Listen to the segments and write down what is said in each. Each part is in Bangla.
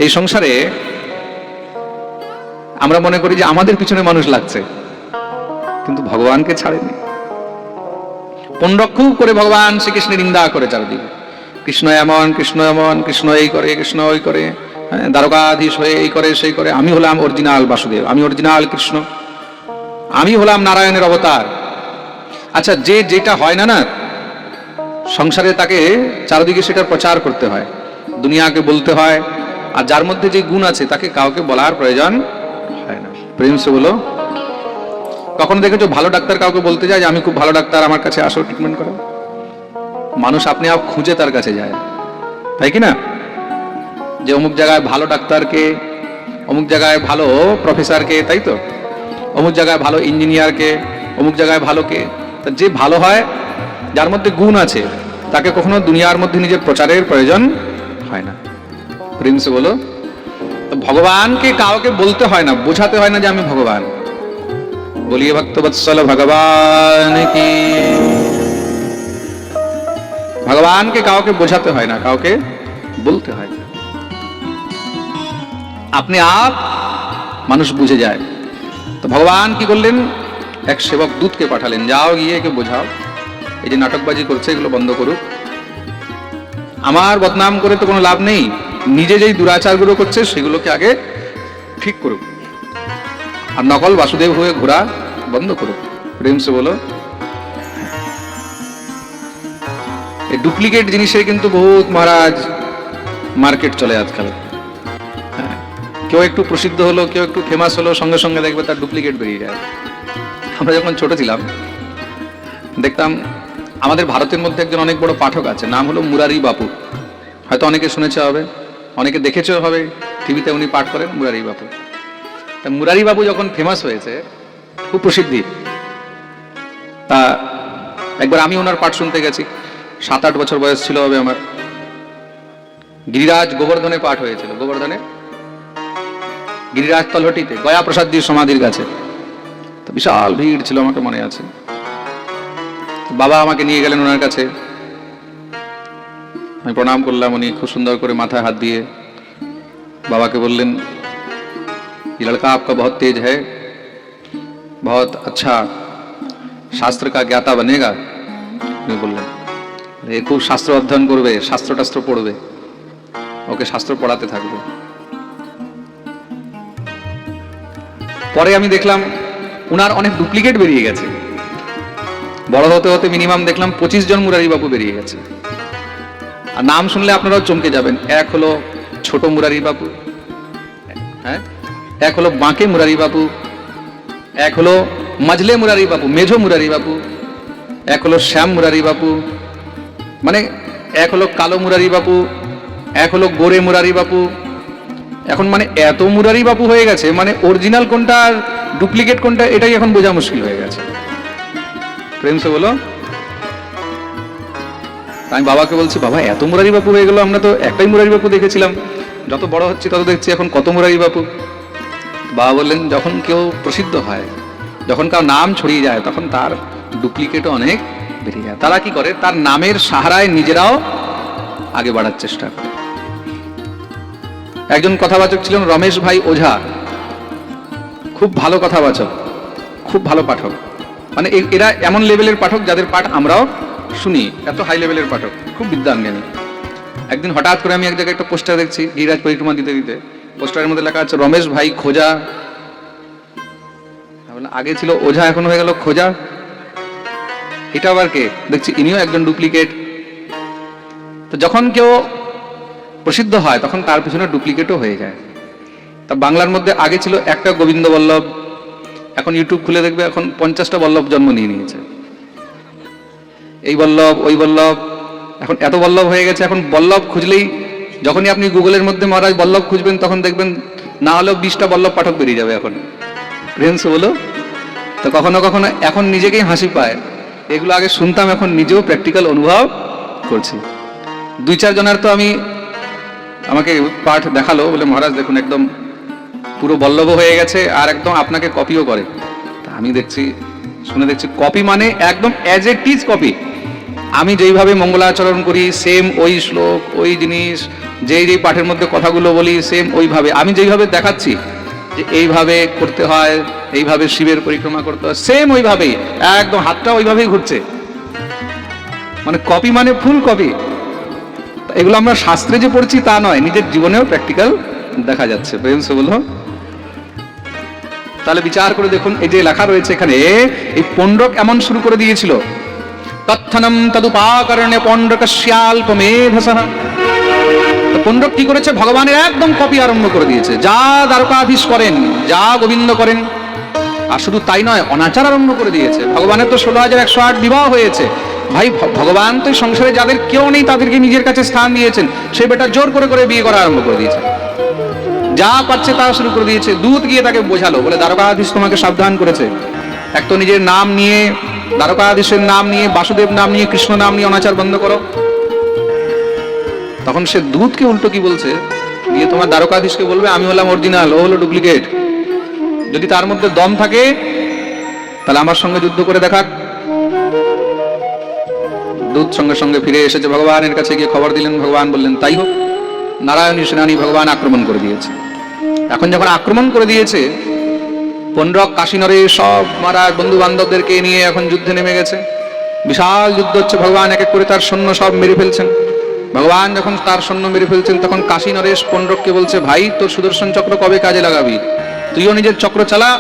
এই সংসারে আমরা মনে করি যে আমাদের পিছনে মানুষ লাগছে, কিন্তু ভগবানকে ছাড়েনি। পুনরক্ষু করে ভগবান শ্রীকৃষ্ণের নিন্দা করে চারদিকে, কৃষ্ণ এমন, কৃষ্ণ এমন, কৃষ্ণ এই করে, কৃষ্ণ ওই করে, হ্যাঁ, দ্বারকাধীশ হয়ে এই করে সেই করে। আমি হলাম অরিজিনাল বাসুদেব, আমি অরিজিনাল কৃষ্ণ, আমি হলাম নারায়ণের অবতার। আচ্ছা, যে যেটা হয় না না সংসারে, তাকে চারদিকে সেটার প্রচার করতে হয়, দুনিয়াকে বলতে হয়। আর যার মধ্যে যে গুণ আছে তাকে কাউকে বলার প্রয়োজন হয় না। প্রেম সে বলো। কখনো দেখেছো ভালো ডাক্তার কাউকে বলতে যায় যে আমি খুব ভালো ডাক্তার, আমার কাছে আসো ট্রিটমেন্ট করো? মানুষ আপনি আপ খুঁজে তার কাছে যায়, তাই কি না? যে অমুক জায়গায় ভালো ডাক্তারকে, অমুক জায়গায় ভালো প্রফেসরকে, তাই তো, অমুক জায়গায় ভালো ইঞ্জিনিয়ারকে, অমুক জায়গায় ভালো কে। তা যে ভালো হয়, যার মধ্যে গুণ আছে, তাকে কখনো দুনিয়ার মধ্যে নিজের প্রচারের প্রয়োজন হয় না। প্রিন্স বলো। তো ভগবানকে কাউকে বলতে হয় না, বোঝাতে হয় না যে আমি ভগবান। বলিয়ে ভক্তবৎসল ভগবান কি। ভগবানকে কাউকে বোঝাতে হয় না, কাউকে বলতে হয় না, আপনি আপ মানুষ বুঝে যায়। তো ভগবান কি করলেন? এক সেবক দূতকে পাঠালেন, যাও গিয়ে একে বোঝাও, এই যে নাটকবাজি করছে এগুলো বন্ধ করুক, আমার বদনাম করে তো কোনো লাভ নেই, নিজে যেই দুরাচারগুলো করছে সেগুলোকে আগে ঠিক করুক, আর নকল বাসুদেব হয়ে ঘোরা বন্ধ করুক। প্রেম সে বলো। এই ডুপ্লিকেট জিনিসের কিন্তু বহুত মহারাজ মার্কেট চলে আজকাল। হ্যাঁ, কেউ একটু প্রসিদ্ধ হলো, কেউ একটু ফেমাস হলো, সঙ্গে সঙ্গে দেখবে তার ডুপ্লিকেট বেরিয়ে যায়। আমরা যখন ছোট ছিলাম দেখতাম আমাদের ভারতের মধ্যে একজন অনেক বড় পাঠক আছে, নাম হলো মুরারি বাপু। হয়তো অনেকে শুনেছে হবে, অনেকে দেখেছেও হবে, টিভিতে উনি পাঠ করেন, মুরারি বাপু। তা মুরারি বাবু যখন ফেমাস হয়েছে, খুব প্রসিদ্ধি, তা একবার আমি ওনার পাঠ শুনতে গেছি, 7-8 বছর বয়স ছিল হবে আমার। গিরিরাজ গোবর্ধনে পাঠ হয়েছিল, গোবর্ধনে গিরিরাজ তলহটিতে গয়া প্রসাদজির সমাধির কাছে। তো বিশাল ভিড় ছিল, আমাকে মনে আছে। বাবা আমাকে নিয়ে গেলেন ওনার কাছে, আমি প্রণাম করলাম। উনি খুব সুন্দর করে মাথায় হাত দিয়ে বাবাকে বললেন, ये लड़का आपका बहुत तेज है, बहुत अच्छा शास्त्र का ज्ञाता बनेगा। উনি বললেন, এ খুব শাস্ত্র অধ্যয়ন করবে, শাস্ত্র টাস্ত্র পড়বে, ওকে শাস্ত্র পড়াতে থাকবে। পরে আমি দেখলাম উনার অনেক ডুপ্লিকেট বেরিয়ে গেছে। বড় হতে হতে মিনিমাম দেখলাম 25 জন মুরারি বাপু বেরিয়ে গেছে। আর নাম শুনলে আপনারাও চমকে যাবেন। এক হলো ছোট মুরারি বাপু, হ্যাঁ, এক হলো বাঁকে মুরারি বাপু, এক হলো মজলে মুরারি বাপু, মেঝো মুরারি বাপু, এক হলো শ্যাম মুরারি বাপু, মানে এক হলো কালো মুরারি বাপু, এক হলো গোরে মুরারি বাপু। এখন মানে এত মুরারি বাপু হয়ে গেছে, মানে অরিজিনাল কোনটা আর ডুপ্লিকেট কোনটা এটাই এখন বোঝা মুশকিল হয়ে গেছে। প্রেম সে বলো। আমি বাবাকে বলছি, বাবা এত মুরারি বাপু হয়ে গেল, আমরা তো একটাই মুরারি বাপু দেখেছিলাম, যত বড় হচ্ছে তত দেখছি এখন কত মুরারি বাপু। বাবা বললেন, যখন কেউ প্রসিদ্ধ হয়, যখন কারো নাম ছড়িয়ে যায়, তখন তার ডুপ্লিকেটও অনেক বেরিয়ে যায়। তারা কি করে? তার নামের সাহারায় নিজেরাও আগে বাড়ার চেষ্টা করে। একজন কথাবাচক ছিলেন রমেশ ভাই ওঝা, খুব ভালো কথাবাচক, খুব ভালো পাঠক। মানে এরা এমন লেভেলের পাঠক যাদের পাঠ আমরাও শুনি, এত হাই লেভেলের পাঠক, খুব বিদ্যাজ্ঞানী। একদিন হঠাৎ করে আমি এক জায়গায় একটা পোস্টার দেখছি, গিরিরাজ পরিক্রমা দিতে দিতে, পোস্টারের মধ্যে লেখা আছে রমেশ ভাই খোঁজা। আগে ছিল ওঝা, এখন হয়ে গেল খোঁজা। এটা আবার কে? দেখছি ইনিও একজন ডুপ্লিকেট। তো যখন কেউ প্রসিদ্ধ হয় তখন তার পিছনে ডুপ্লিকেটও হয়ে যায়। তা বাংলার মধ্যে আগে ছিল একটা গোবিন্দ বল্লভ, এখন ইউটিউব খুলে দেখবে এখন 50টা বল্লভ জন্ম নিয়ে নিয়েছে। এই বল্লভ, ওই বল্লভ, এখন এত বল্লভ হয়ে গেছে, এখন বল্লভ খুঁজলেই, যখনই আপনি গুগলের মধ্যে মহারাজ বল্লভ খুঁজবেন, তখন দেখবেন না হলেও 20টা বল্লভ পাঠক বেরিয়ে যাবে এখন। প্রেম সে বলো। তো কখনো কখনো এখন নিজেকেই হাসি পায়, এগুলো আগে শুনতাম, এখন নিজেও প্র্যাকটিক্যাল অনুভব করছি। 2-4 জনের তো আমি, আমাকে পাঠ দেখালো, বলে মহারাজ দেখুন একদম পুরো বল্লভ হয়ে গেছে, আর একদম আপনাকে কপিও করে। তা আমি দেখছি, শুনে দেখছি কপি মানে একদম অ্যাজ এ টিজ কপি। আমি যেইভাবে মঙ্গলাচরণ করি সেম ওই শ্লোক, ওই জিনিস, যেই যেই পাঠের মধ্যে কথাগুলো বলি সেম ওইভাবে, আমি যেইভাবে দেখাচ্ছি যে এইভাবে করতে হয়, এইভাবে শিবের পরিক্রমা করতে হয়, সেম ওইভাবেই একদম হাতটা ওইভাবেই ঘুরছে, মানে কপি মানে ফুল কপি। এগুলো আমরা শাস্ত্রে যে পড়ছি তা নয়, নিজের জীবনেও প্র্যাকটিক্যাল দেখা যাচ্ছে। প্রেম সে বলো। তাহলে বিচার করে দেখুন, এই যে লেখা রয়েছে এখানে, এই পণ্ডক এমন শুরু করে দিয়েছিল, তৎথনম তদুপাকরণে পণ্ডকস্যাল্পমেধসঃ। পণ্ডক কি করেছে, ভগবানের একদম কপি আরম্ভ করে দিয়েছে, যা দ্বারকাধীশ করেন, যা গোবিন্দ করেন। আর শুধু তাই নয়, অনাচার আরম্ভ করে দিয়েছে। ভগবানের তো 16,108 বিবাহ হয়েছে। ভাই ভগবান তো সংসারে যাদের কেউ নেই তাদেরকে নিজের কাছে স্থান দিয়েছেন, সে বেটা জোর করে করে বিয়ে করা আরম্ভ করে দিয়েছে, যা পাচ্ছে তা শুরু করে দিয়েছে। দূত গিয়ে তাকে বোঝালো, বলে দ্বারকাধীশ তোমাকে সাবধান করেছে, এক তো নিজের নাম নিয়ে, দ্বারকাধীশের নাম নিয়ে, বাসুদেব নাম নিয়ে, কৃষ্ণ নাম নিয়ে অনাচার বন্ধ করো। তখন সে দূতকে উল্টো কি বলছে, দিয়ে তোমার দ্বারকাধীশকে বলবে আমি হলাম অরিজিনাল, ও হলো ডুপ্লিকেট। যদি তার মধ্যে দম থাকে তাহলে আমার সঙ্গে যুদ্ধ করে দেখাক। দূত সঙ্গে সঙ্গে ফিরে এসেছে, ভগবানের কাছে গিয়ে খবর দিলেন। ভগবান বললেন তাই হোক। নারায়ণী সেনানী ভগবান আক্রমণ করে দিয়েছে। এখন যখন আক্রমণ করে দিয়েছে, পণ্ডক কাশীনরে সব মহারাজ বন্ধু বান্ধবদেরকে নিয়ে এখন যুদ্ধে নেমে গেছে। বিশাল যুদ্ধ হচ্ছে, ভগবান এক এক করে তার সৈন্য সব মেরে ফেলছেন। ভগবান যখন তার সৈন্য মেরে ফেলছেন, তখন কাশীনরেশ পণ্ডককে বলছে, ভাই তোর সুদর্শন চক্র কবে কাজে লাগাবি, তুইও নিজের চক্র চালা।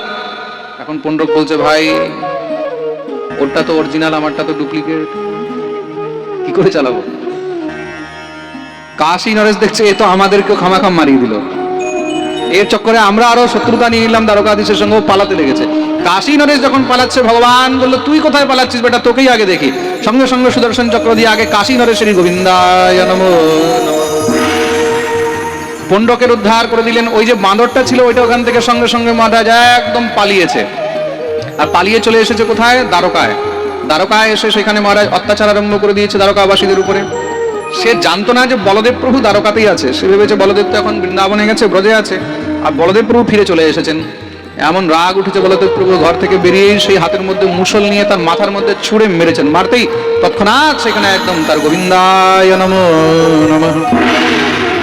এখন পণ্ডক বলছে, ভাই ওরটা তো অরিজিনাল, আমারটা তো ডুপ্লিকেট, কি করে চালাবো। কাশী নরেশ দেখছে এ তো আমাদেরকেও খামাখাম মারিয়ে দিল, এর চক্করে আমরা আরো শত্রুতা নিয়ে নিলাম, দ্বারকাধীশের সঙ্গে পালাতে লেগেছে। কাশী নরেশ যখন পালাচ্ছে, ভগবান বললো তুই কোথায় পালাচ্ছিস বেটা, তোকেই আগে দেখি। সঙ্গে সঙ্গে সুদর্শন চক্র দিয়ে আগে কাশী নরেশেরই গোবিন্দায় নমঃ পণ্ডকের উদ্ধার করে দিলেন। ওই যে বাঁদরটা ছিল ওইটা ওখান থেকে সঙ্গে সঙ্গে মহারাজ একদম পালিয়েছে, আর পালিয়ে চলে এসেছে কোথায়, দ্বারকায়। দ্বারকায় এসে সেখানে মহারাজ অত্যাচার আরম্ভ করে দিয়েছে দ্বারকাবাসীদের উপরে। সে জানতো না যে বলদেব প্রভু দ্বারকাতেই আছে, সে ভেবেছে বলদেব তো এখন বৃন্দাবনে গেছে, ব্রজে আছে, আর বলদেব প্রভু ফিরে চলে এসেছেন। এমন রাগ উঠেছে বলদেব প্রভু ঘর থেকে বেরিয়ে সেই হাতের মধ্যে মুষল নিয়ে তার মাথার মধ্যে ছুঁড়ে মেরেছেন। মারতেই তৎক্ষণাৎ সেখানে একদম তার গোবিন্দায় নমঃ নমঃ।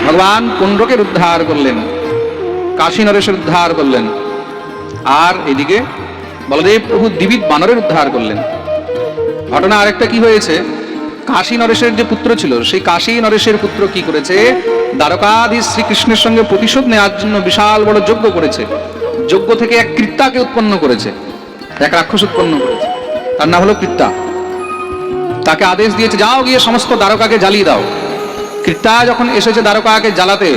ভগবান পণ্ডকের উদ্ধার করলেন, কাশী নরেশের উদ্ধার করলেন, আর এদিকে বলদেব প্রভু দ্বিবিধ বানরের উদ্ধার করলেন। ঘটনা আরেকটা কি হয়েছে, কাশী নরেশের যে পুত্র ছিল, সেই কাশী নরেশের পুত্র কি করেছে, দ্বারকাধীশ শ্রীকৃষ্ণের সঙ্গে প্রতিশোধ নেওয়ার জন্য বিশাল বড় যজ্ঞ করেছে। যজ্ঞ থেকে এক কৃত্যাকে উৎপন্ন করেছে, এক রাক্ষস উৎপন্ন করেছে, তার নাম হলো কৃত্যা। তাকে আদেশ দিয়েছে যাও গিয়ে সমস্ত দ্বারকাকে জ্বালিয়ে দাও। কৃত্যা যখন এসেছে দ্বারকাকে জ্বালাতে,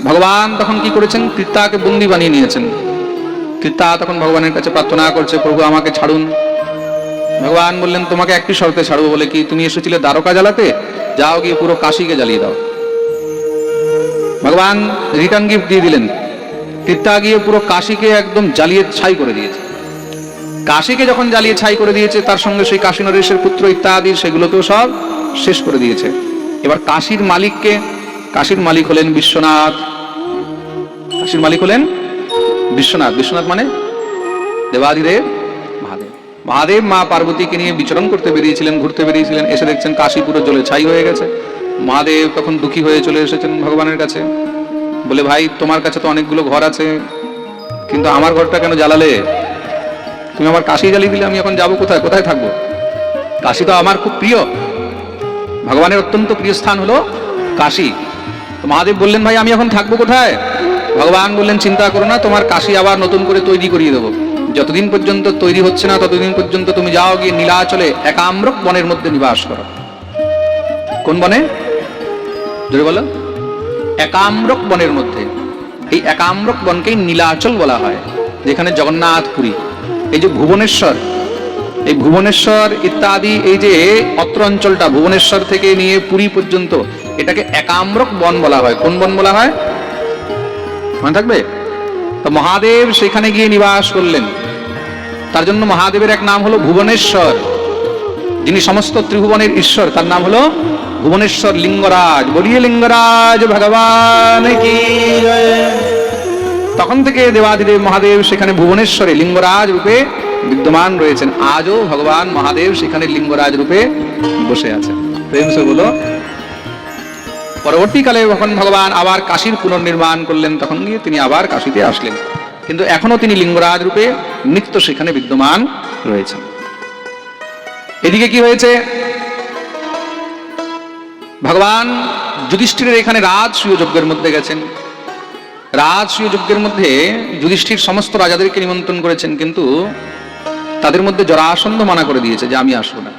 ভগবান তখন কি করেছেন, কৃত্যাকে বন্দী বানিয়ে নিয়েছেন। কৃত্যা তখন ভগবানের কাছে প্রার্থনা করছে, প্রভু আমাকে ছাড়ুন। ভগবান বললেন তোমাকে একটি শর্তে ছাড়বো। বলে কি, তুমি এসেছিলে দ্বারকা জ্বালাতে, যাও গিয়ে পুরো কাশীকে জ্বালিয়ে দাও। ভগবান রিটার্ন গিফট দিয়ে দিলেন, কৃত্যা গিয়ে পুরো কাশীকে একদম জ্বালিয়ে ছাই করে দিয়েছে। কাশীকে যখন জ্বালিয়ে ছাই করে দিয়েছে, তার সঙ্গে সেই কাশী নরেশের পুত্র ইত্যাদি সেগুলোকেও সব শেষ করে দিয়েছে। এবার কাশীর মালিককে, কাশীর মালিক হলেন বিশ্বনাথ। কাশীর মালিক হলেন বিশ্বনাথ। বিশ্বনাথ মানে দেবাদিদেব মহাদেব। মহাদেব মা পার্বতীকে নিয়ে বিচরণ করতে বেরিয়েছিলেন, ঘুরতে বেরিয়েছিলেন, এসে দেখছেন কাশী পুরো জ্বলে ছাই হয়ে গেছে। মহাদেব তখন দুঃখী হয়ে চলে এসেছেন ভগবানের কাছে, বলে ভাই তোমার কাছে তো অনেকগুলো ঘর আছে, কিন্তু আমার ঘরটা কেন জ্বালালে, তুমি আমার কাশী জ্বালিয়ে দিলে, আমি এখন যাবো কোথায়, কোথায় থাকবো? কাশী তো আমার খুব প্রিয়, ভগবানের অত্যন্ত প্রিয় স্থান হলো কাশী। তো মহাদেব বললেন ভাই আমি এখন থাকবো কোথায়? ভগবান বললেন চিন্তা করো না, তোমার কাশী আবার নতুন করে তৈরি করিয়ে দেবো। যতদিন পর্যন্ত তৈরি হচ্ছে না ততদিন পর্যন্ত তুমি যাও গিয়ে নীলাচলে একাম্রক বনের মধ্যে নিবাস করো। কোন বনে? জোরে বলো। একাম্রক বনের মধ্যে। এই একাম্রক বনকেই নীলাচল বলা হয়, যেখানে জগন্নাথ পুরী, এই যে ভুবনেশ্বর, এই ভুবনেশ্বর ইত্যাদি এই যে অত্র অঞ্চলটা, ভুবনেশ্বর থেকে নিয়ে পুরী পর্যন্ত, এটাকে একাম্রক বন বলা হয়। কোন বন বলা হয় মনে থাকবে? তো মহাদেব সেখানে গিয়ে নিবাস করলেন। তার জন্য মহাদেবের এক নাম হলো ভুবনেশ্বর। যিনি সমস্ত ত্রিভুবনের ঈশ্বর, তার নাম হলো ভুবনেশ্বর লিঙ্গরাজ। বলিয়ে লিঙ্গরাজ ভগবান কি জয়। তখন থেকে দেবাদিদেব মহাদেব সেখানে ভুবনেশ্বরে লিঙ্গরাজ রূপে বিদ্যমান রয়েছেন। আজও ভগবান মহাদেব সেখানে লিঙ্গরাজ রূপে বসে আছেন। প্রেম সে বলো। পরবর্তীকালে যখন ভগবান আবার কাশীর পুনর্নির্মাণ করলেন, তখন গিয়ে তিনি আবার কাশীতে আসলেন, কিন্তু এখনো তিনি লিঙ্গরাজ রূপে নিত্য সেখানে বিদ্যমান রয়েছেন। এদিকে কি হয়েছে, ভগবান যুধিষ্ঠিরের এখানে রাজসূয় যজ্ঞের মধ্যে গেছেন। রাজসূয় যজ্ঞের মধ্যে যুধিষ্ঠির সমস্ত রাজাদেরকে নিমন্ত্রণ করেছেন, কিন্তু তাদের মধ্যে জরাসন্ধ মানা করে দিয়েছে যে আমি আসবো না।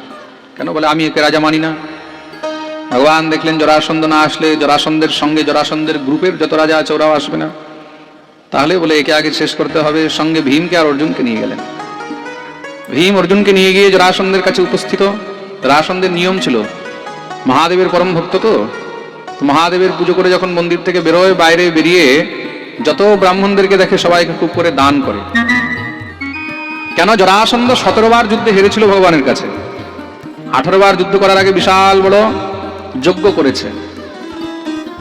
কেন? বলে আমি একে রাজা মানি না। ভগবান দেখলেন জরাসন্ধ না আসলে জরাসন্ধের সঙ্গে জরাসন্ধের গ্রুপের যত রাজা আছে ওরাও আসবে না, তাহলে বলে একে আগে শেষ করতে হবে। সঙ্গে ভীমকে আর অর্জুনকে নিয়ে গেলেন। ভীম অর্জুনকে নিয়ে গিয়ে জরাসন্ধের কাছে উপস্থিত। জরাসন্ধের নিয়ম ছিল, মহাদেবের পরম ভক্ত, তো মহাদেবের পুজো করে যখন মন্দির থেকে বেরোয়, বাইরে বেরিয়ে যত ব্রাহ্মণদেরকে দেখে সবাইকে খুব করে দান করে। কেন? জরাসন্ধ 17 বার যুদ্ধে হেরেছিল ভগবানের কাছে। 18 বার যুদ্ধ করার আগে বিশাল বড় যজ্ঞ করেছে,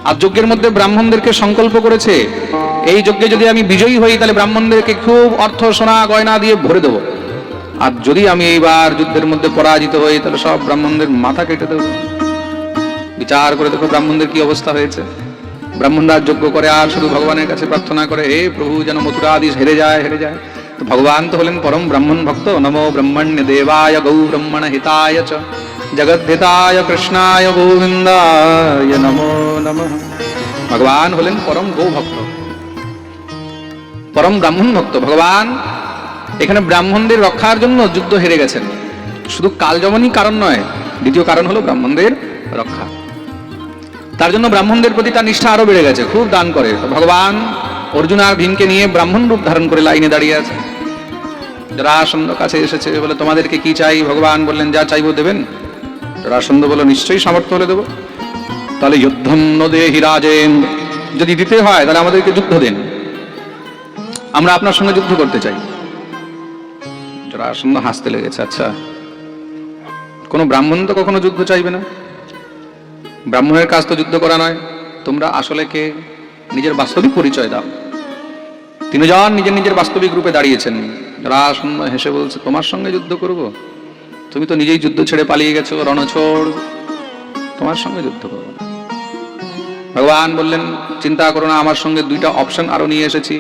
আর যজ্ঞের মধ্যে ব্রাহ্মণদেরকে সংকল্প করেছে, এই যজ্ঞে যদি আমি বিজয়ী হই তাহলে ব্রাহ্মণদেরকে খুব অর্থ সোনা গয়না দিয়ে ভরে দেবো, আর যদি আমি এইবার যুদ্ধের মধ্যে পরাজিত হই তাহলে সব ব্রাহ্মণদের মাথা কেটে দেবো। বিচার করে দেখো ব্রাহ্মণদের কি অবস্থা হয়েছে। ব্রাহ্মণরা যজ্ঞ করে আর শুধু ভগবানের কাছে প্রার্থনা করে, হে প্রভু যেন মথুরা আদি হেরে যায়, হেরে যায়। তো ভগবান তো হলেন পরম ব্রাহ্মণ ভক্ত। নমো ব্রহ্মণ্য দেবায় গৌ ব্রহ্মণ হিতায় চ জগদ্ধিতায় কৃষ্ণায় গোবিন্দায় নমো নমঃ। ভগবান হলেন পরম গৌ ভক্ত, পরম ব্রাহ্মণ ভক্ত। ভগবান এখানে ব্রাহ্মণদের রক্ষার জন্য যুদ্ধ হেরে গেছেন। শুধু কালজমনই কারণ নয়, দ্বিতীয় কারণ হলো ব্রাহ্মণদের রক্ষা। তার জন্য ব্রাহ্মণদের প্রতি তার নিষ্ঠা আরো বেড়ে গেছে, খুব দান করে। ভগবান অর্জুন আর ভীমকে নিয়ে ব্রাহ্মণ রূপ ধারণ করে লাইনে দাঁড়িয়ে আছে। জরাসন্ধ কাছে এসেছে, বলে তোমাদেরকে কি চাই? ভগবান বললেন যা চাইবো দেবেন। জরাসন্ধ বলল নিশ্চয়ই, সামর্থ্য হলে দেবো। তাহলে যুদ্ধম ন দেহি রাজেন্দ্র, যদি দিতে হয় তাহলে আমাদেরকে যুদ্ধ দেন, আমরা আপনার সঙ্গে যুদ্ধ করতে চাই। জরাসন্ধ হাসতে লেগেছে, আচ্ছা কোন ব্রাহ্মণ তো কখনো যুদ্ধ চাইবে না, ব্রাহ্মণের কাজ তো যুদ্ধ করা নয়, তোমরা আসলে কে? নিজের বাস্তবিক পরিচয় দাও। তিনজন নিজের নিজের বাস্তবিক রূপে দাঁড়িয়েছেন। জরাসন্ধ হেসে বলছে, তোমার সঙ্গে যুদ্ধ করব? তুমি তো নিজেই যুদ্ধ ছেড়ে পালিয়ে গেছো, রণছোড়, তোমার সঙ্গে যুদ্ধ করবো না। ভগবান বললেন চিন্তা করো না, আমার সঙ্গে 2টা অপশন আরো নিয়ে এসেছি,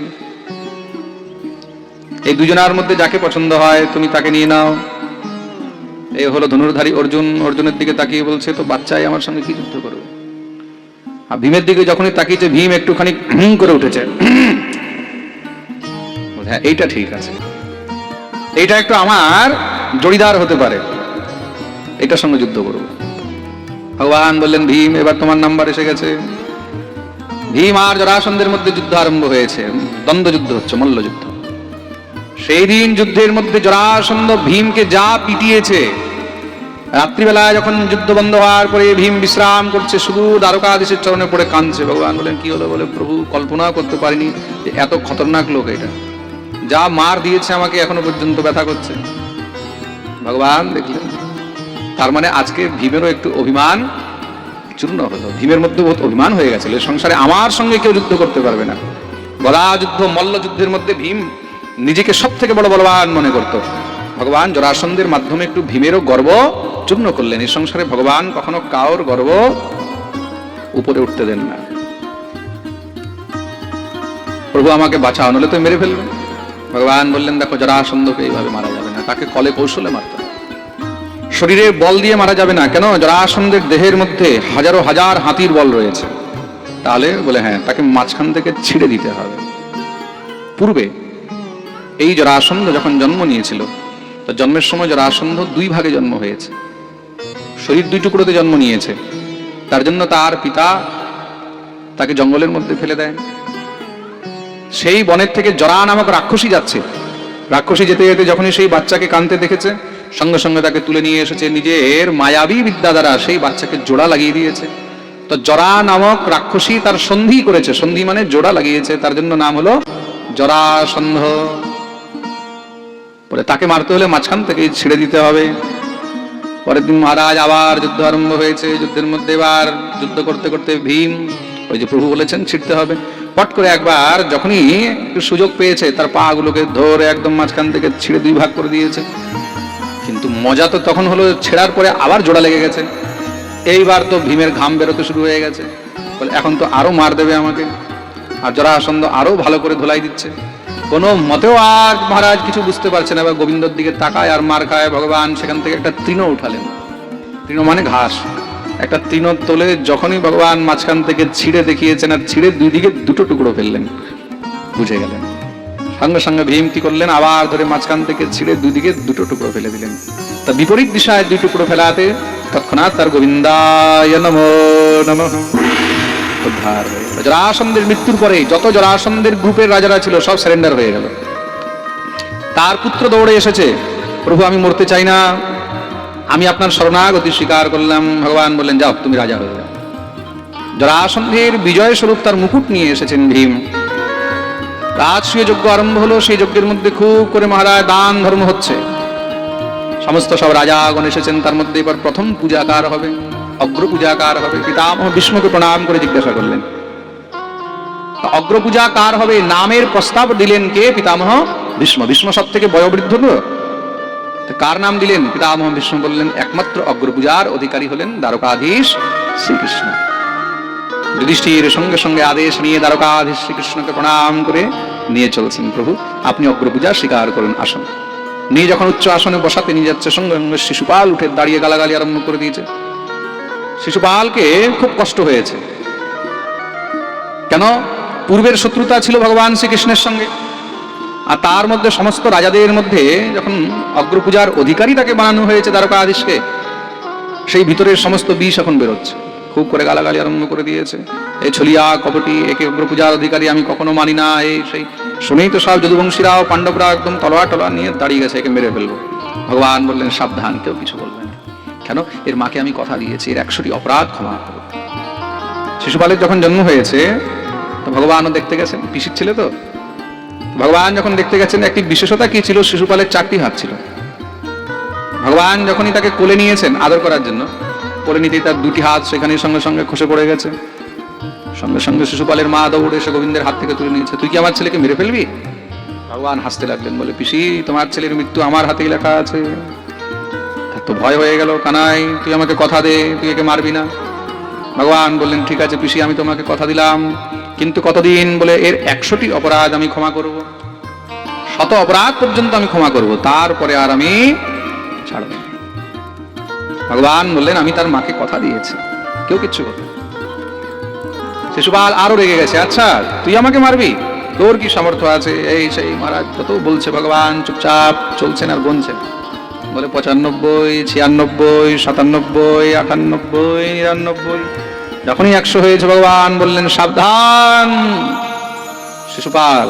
এই দুজনের মধ্যে যাকে পছন্দ হয় তুমি তাকে নিয়ে নাও। এই হলো ধনুর্ধারী অর্জুন। অর্জুনের দিকে তাকিয়ে বলছে, তো বাচ্চাই আমার সঙ্গে কি যুদ্ধ করবে? আর ভীমের দিকে যখনই তাকিয়েছে, ভীম একটুখানি করে উঠেছে। হ্যাঁ এইটা ঠিক আছে, এইটা একটু আমার জড়িদার হতে পারে, এটার সঙ্গে যুদ্ধ করব। ভগবান বললেন ভীম এবার তোমার নাম্বার এসে গেছে। ভীম আর জরাসন্ধের মধ্যে যুদ্ধ আরম্ভ হয়েছে, দ্বন্দ্ব যুদ্ধ হচ্ছে, মল্লযুদ্ধ। সেই দিন যুদ্ধের মধ্যে জরাসন্ধ ভীমকে যা পিটিয়েছে, রাত্রিবেলায় যখন যুদ্ধ বন্ধ হওয়ার পরে ভীম বিশ্রাম করছে, শুধু দ্বারকাধীশের চরণে পড়ে কাঁদছে। ভগবান বলেন কি হলো? বলে প্রভু কল্পনা করতে পারিনি যে এত খতরনাক লোক এটা, যা মার দিয়েছে আমাকে এখনো পর্যন্ত ব্যথা করছে। ভগবান দেখলেন, তার মানে আজকে ভীমেরও একটু অভিমান চূর্ণ হলো। ভীমের মধ্যে বহুত অভিমান হয়ে গেছিল, সংসারে আমার সঙ্গে কেউ যুদ্ধ করতে পারবে না। গদা যুদ্ধ, মল্ল যুদ্ধের মধ্যে ভীম নিজেকে সব থেকে বড় বলবান মনে করত। ভগবান জরাসন্ধের মাধ্যমে একটু ভীমেরও গর্ব চূর্ণ করলেন। এই সংসারে ভগবান কখনো কাউর গর্ব উপরে উঠতে দেন না। প্রভু আমাকে বাঁচাও, নলে তো মেরে ফেলবে। ভগবান বললেন দেখো জরাসন্ধকে এইভাবে মারা যাবে না, তাকে কলে কৌশলে মারতে হবে, শরীরের বল দিয়ে মারা যাবে না। কেন? জরাসন্ধের দেহের মধ্যে হাজারো হাজার হাতির বল রয়েছে। তাহলে বলে হ্যাঁ, তাকে মাঝখান থেকে ছিঁড়ে দিতে হবে। পূর্বে এই জরাসন্ধ যখন জন্ম নিয়েছিল, তো জন্মের সময় জরাসন্ধ 2 ভাগে জন্ম হয়েছে, শরীর 2 টুকরোতে জন্ম নিয়েছে। তার জন্য তার পিতা তাকে জঙ্গলের মধ্যে ফেলে দেয়। সেই বনের থেকে জরা নামক রাক্ষসী যাচ্ছে, রাক্ষসী যেতে যেতে যখনই সেই বাচ্চাকে কাঁদতে দেখেছে, সঙ্গে সঙ্গে তাকে তুলে নিয়ে এসেছে, নিজের মায়াবী বিদ্যা দ্বারা সেই বাচ্চাকে জোড়া লাগিয়ে দিয়েছে। তো জরা নামক রাক্ষসী তার সন্ধি করেছে, সন্ধি মানে জোড়া লাগিয়েছে, তার জন্য নাম হলো জরাসন্ধ। বলে তাকে মারতে হলে মাঝখান থেকে ছিঁড়ে দিতে হবে। পরের দিন মহারাজ আবার যুদ্ধ আরম্ভ হয়েছে। যুদ্ধের মধ্যে এবার যুদ্ধ করতে করতে ভীম ওই যে প্রভু বলেছেন ছিঁড়তে হবে। পট করে একবার যখনই একটু সুযোগ পেয়েছে তার পা গুলোকে ধরে একদম মাঝখান থেকে ছিঁড়ে 2 ভাগ করে দিয়েছে। কিন্তু মজা তো তখন হলো ছেঁড়ার পরে আবার জোড়া লেগে গেছে। এইবার তো ভীমের ঘাম বেরোতে শুরু হয়ে গেছে, বলে এখন তো আরো মার দেবে আমাকে। আর জরাসন্ধ আরো ভালো করে ধোলাই দিচ্ছে। কোনো মতেও আর মহারাজ কিছু বুঝতে পারছে না, এবার গোবিন্দর দিকে তাকায় আর মার খায়। ভগবান সেখান থেকে একটা তৃণ উঠালেন। তৃণ মানে ঘাস। একটা তৃণ তোলে যখনই ভগবান মাঝখান থেকে ছিঁড়ে দেখিয়েছেন আর ছিঁড়ে 2 দিকে 2টো টুকরো ফেললেন, বুঝে গেলেন। সঙ্গে সঙ্গে ভীম কি করলেন, আবার ধরে মাঝখান থেকে ছিঁড়ে 2 দিকে 2টো টুকরো ফেলে দিলেন। তা বিপরীত দিশায় 2 টুকরো ফেলাতে তৎক্ষণাৎ তার গোবিন্দায় নমো নমঃ উদ্ধার হয়ে গেল। জরাসন্ধের মৃত্যুর পরে যত জরাসন্ধের গ্রুপের রাজারা ছিল সব সারেন্ডার হয়ে গেল। তার পুত্র দৌড়ে এসেছে, প্রভু আমি মরতে চাই না, আমি আপনার শরণাগতি স্বীকার করলাম। ভগবান বললেন যাও তুমি রাজা হয়ে যাও। জরাসন্ধের বিজয় স্বরূপ তার মুকুট নিয়ে এসেছেন ভীম। রাজসূয় যজ্ঞ আরম্ভ হলো। সেই যজ্ঞের মধ্যে খুব করে মহারাজ দান ধর্ম হচ্ছে। সমস্ত সব রাজাগণ এসেছেন। তার মধ্যে এবার প্রথম পূজাকার হবে, অগ্র পূজাকার হবে। পিতামহ ভীষ্মকে প্রণাম করে জিজ্ঞাসা করলেন অগ্র পূজাকার হবে। নামের প্রস্তাব দিলেন কে? পিতামহ ভীষ্ম। ভীষ্ম সব থেকে বয়োবৃদ্ধ তো, কার নাম দিলেন? পিতামহ ভীষ্ম বললেন একমাত্র অগ্র পূজার অধিকারী হলেন দ্বারকাধীশ শ্রীকৃষ্ণ। যুধিষ্ঠির সঙ্গে সঙ্গে আদেশ নিয়ে দ্বারকাধীশ শ্রীকৃষ্ণকে প্রণাম করে নিয়ে চলছেন। প্রভু আপনি অগ্রপূজা স্বীকার করুন, আসুন। নিয়ে যখন উচ্চ আসনে বসাতে নিয়ে যাচ্ছে, সঙ্গে সঙ্গে শিশুপাল উঠে দাঁড়িয়ে গালাগালি আরম্ভ করে দিয়েছে। শিশুপালকে খুব কষ্ট হয়েছে। কেন? পূর্বের শত্রুতা ছিল ভগবান শ্রীকৃষ্ণের সঙ্গে, আর তার মধ্যে সমস্ত রাজাদের মধ্যে যখন অগ্রপূজার অধিকারী তাকে বানানো হয়েছে দ্বারকাধীশকে, সেই ভিতরের সমস্ত বিষ এখন বেরোচ্ছে। খুব করে গালাগালি আরম্ভ করে দিয়েছে। এই ছলিয়া কপটি, একে অগ্রপূজার অধিকারী আমি কখনো মানি না। এই সেই শুনেই তো সব যদুবংশীরাও পাণ্ডবরা একদম তলোয়ার টলোয়ার নিয়ে দাঁড়িয়ে গেছে, একে মেরে ফেলবো। ভগবান বললেন সাবধান, কেউ কিছু বলবে না। কেন? এর মাকে আমি কথা দিয়েছি, এর 100টি অপরাধ ক্ষমা করব। শিশুপালের যখন জন্ম হয়েছে তো ভগবানও দেখতে গেছেন, পিসির ছেলে তো। ভগবান যখন দেখতে গেছেন, একটি বিশেষতা কি ছিল, শিশুপালের 4টি হাত ছিল। ভগবান যখনই তাকে কোলে নিয়েছেন আদর করার জন্য, কোলে নিতেই তার 2টি হাত সেখানে সঙ্গে সঙ্গে খসে পড়ে গেছে। সঙ্গে সঙ্গে শিশুপালের মা দৌড়ে এসে গোবিন্দের হাত থেকে তুলে নিয়েছে। তুই কি আমার ছেলেকে মেরে ফেলবি? ভগবান হাসতে লাগলেন, বলে পিসি তোমার ছেলের মৃত্যু আমার হাতেই লেখা আছে। তো ভয় হয়ে গেল, কানাই তুই আমাকে কথা দে, তুই একে মারবি না। ভগবান বললেন ঠিক আছে পিসি, আমি তোমাকে কথা দিলাম, কিন্তু কতদিন? বলে এর 100টি অপরাধ আমি ক্ষমা করব, 100 অপরাধ পর্যন্ত আমি ক্ষমা করব, তারপরে আর আমি ছাড়ব। ভগবান বললেন আমি তার মাকে কথা দিয়েছি, কেউ কিচ্ছু করবে। শিশুপাল আরো রেগে গেছে, আচ্ছা তুই আমাকে মারবি, তোর কি সামর্থ্য আছে? এই সেই মহারাজ কত বলছে। ভগবান চুপচাপ চলছেন আর গুনছেন। বলে 95, 96, 97, 98, 99। যখনই 100 হয়েছে ভগবান বললেন সাবধান। শিশুপাল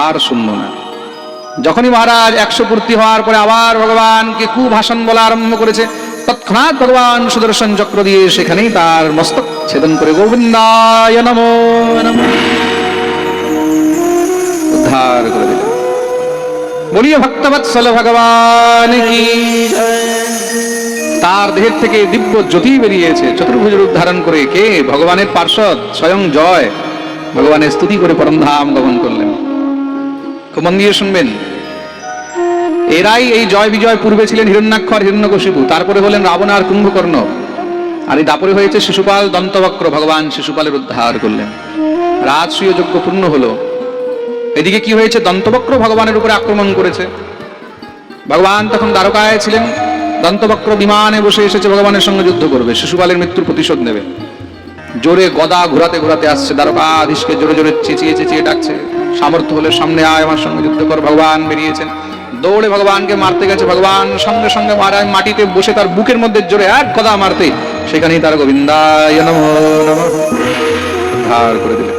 আর শুনল না। যখনই মহারাজ 100 পূর্তি হওয়ার পরে আবার ভগবানকে কুভাষণ বলা আরম্ভ করেছে, তৎক্ষণাৎ ভগবান সুদর্শন চক্র দিয়ে সেখানেই তার মস্তক ছেদন করে গোবিন্দায় নমো নমঃ উদ্ধার করে দিলেন। বলিয়ে ভক্তবৎসল ভগবান কি। তার দেহের থেকে দিব্য জ্যোতি বেরিয়েছে চতুর্ভুজ রূপ ধারণ করে। কে? ভগবানের পার্ষদ স্বয়ং জয়। ভগবানের স্তুতি করে পরমধাম গমন করলেন। খুব মন দিয়ে শুনবেন। এরাই এই জয় বিজয় পূর্বে ছিলেন হিরণ্যাক্ষ আর হিরণ্যকশিপু, তারপরে হলেন রাবণ আর কুম্ভকর্ণ, আর এই দাপরে হয়েছে শিশুপাল দন্তবক্র। ভগবান শিশুপালের উদ্ধার করলেন। রাজসূয় যজ্ঞ পূর্ণ হলো। এদিকে কি হয়েছে? দন্তবক্র ভগবানের উপরে আক্রমণ করেছে। ভগবান তখন দ্বারকায় ছিলেন। দন্তবক্র বিমানে বসে এসেছে ভগবানের সঙ্গে যুদ্ধ করবে, শিশুপালের মৃত্যুর প্রতিশোধ নেবে। জোরে গদা ঘোরাতে ঘোরাতে আসছে, দ্বারকাধীশকে জোরে জোরে চেঁচিয়ে চেঁচিয়ে ডাকছে, সামর্থ্য হলে সামনে আয়, আমার সঙ্গে যুদ্ধ কর। ভগবান বেরিয়েছেন, দৌড়ে ভগবানকে মারতে গেছে। ভগবান সঙ্গে সঙ্গে মহারাজ মাটিতে বসে তার বুকের মধ্যে জোরে এক গদা মারতে, সেখানেই তার গোবিন্দায় নমঃ নমঃ উদ্ধার করে দিলেন।